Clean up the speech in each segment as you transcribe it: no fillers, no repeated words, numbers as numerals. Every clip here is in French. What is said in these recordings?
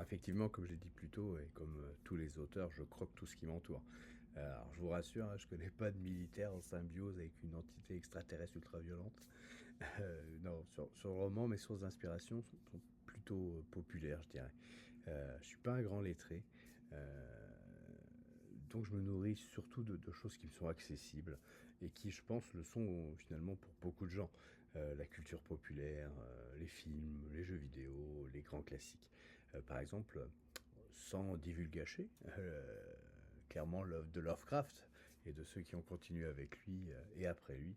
Alors effectivement, comme je l'ai dit plus tôt et comme, tous les auteurs, je croque tout ce qui m'entoure. Alors je vous rassure, hein, je connais pas de militaire en symbiose avec une entité extraterrestre ultra-violente. Non, sur le roman, mes sources d'inspiration sont plutôt, populaires, je dirais. Je suis pas un grand lettré, donc je me nourris surtout de choses qui me sont accessibles et qui, je pense, le sont finalement pour beaucoup de gens. La culture populaire, les films, les jeux vidéo, les grands classiques. Par exemple, sans divulgacher, clairement l'œuvre de Lovecraft et de ceux qui ont continué avec lui, et après lui,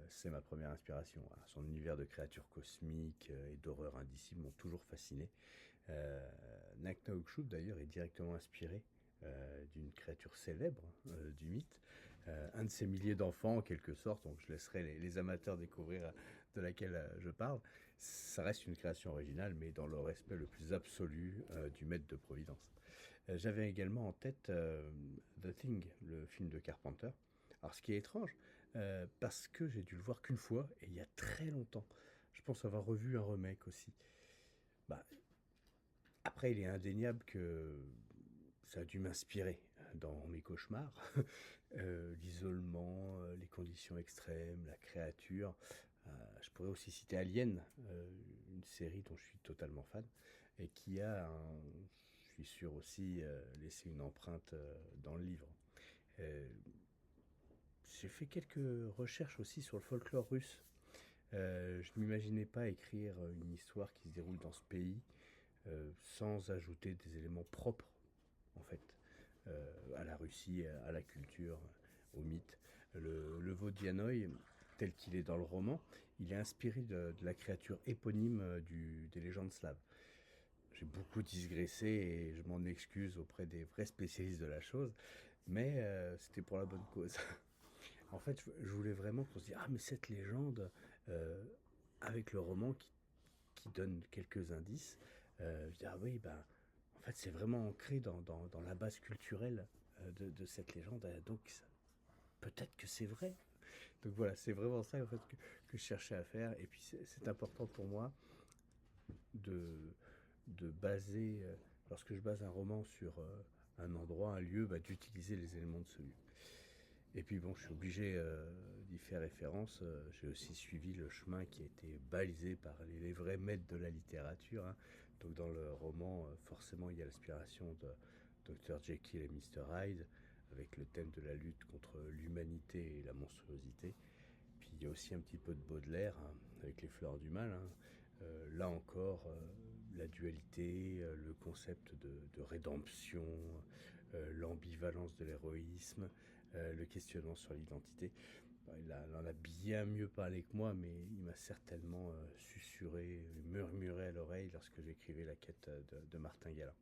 c'est ma première inspiration. Ah, son univers de créatures cosmiques, et d'horreurs indicibles m'ont toujours fasciné. Heu, Nakna-Ukshut d'ailleurs est directement inspiré, d'une créature célèbre, du mythe, un de ces milliers d'enfants en quelque sorte, donc je laisserai les amateurs découvrir, de laquelle, je parle. Ça reste une création originale, mais dans le respect le plus absolu, du maître de providence. J'avais également en tête, The Thing, le film de Carpenter. Alors ce qui est étrange, parce que j'ai dû le voir qu'une fois et il y a très longtemps. Je pense avoir revu un remake aussi. Bah, après, il est indéniable que ça a dû m'inspirer dans mes cauchemars. L'isolement, les conditions extrêmes, la créature. Je pourrais aussi citer Alien, une série dont je suis totalement fan et qui a je suis sûr aussi, laissé une empreinte, dans le livre. Heu, j'ai fait quelques recherches aussi sur le folklore russe. Je m'imaginais pas écrire, une histoire qui se déroule dans ce pays, sans ajouter des éléments propres, en fait, à la Russie, à la culture, au mythe. Le Vodyanoi, tel qu'il est dans le roman, il est inspiré de la créature éponyme, des légendes slaves. J'ai beaucoup digressé et je m'en excuse auprès des vrais spécialistes de la chose, mais c'était pour la bonne cause. En fait, je voulais vraiment qu'on se dise: «Ah mais cette légende», heu, avec le roman qui donne quelques indices, je dis: «Ah oui, ben, en fait, c'est vraiment ancré dans la base culturelle, de cette légende, donc ça peut-être que c'est vrai». Donc voilà, c'est vraiment ça, en fait, que je cherchais à faire et puis c'est important pour moi de baser, lorsque je base un roman sur, un endroit, un lieu, bah, d'utiliser les éléments de ce lieu. Et puis bon, je suis obligé, d'y faire référence, j'ai aussi suivi le chemin qui a été balisé par les vrais maîtres de la littérature, hein. Donc dans le roman, forcément, il y a l'inspiration de Dr Jekyll et Mr Hyde, avec le thème de la lutte contre l'humanité et la monstruosité. Puis il y a aussi un petit peu de Baudelaire, hein, avec les fleurs du mal, hein. Là encore, la dualité, le concept de rédemption, l'ambivalence de l'héroïsme, le questionnement sur l'identité. Bah, il en a bien mieux parlé que moi, mais il m'a certainement, susurré, murmuré à l'oreille lorsque j'écrivais La quête, de Martin Gala.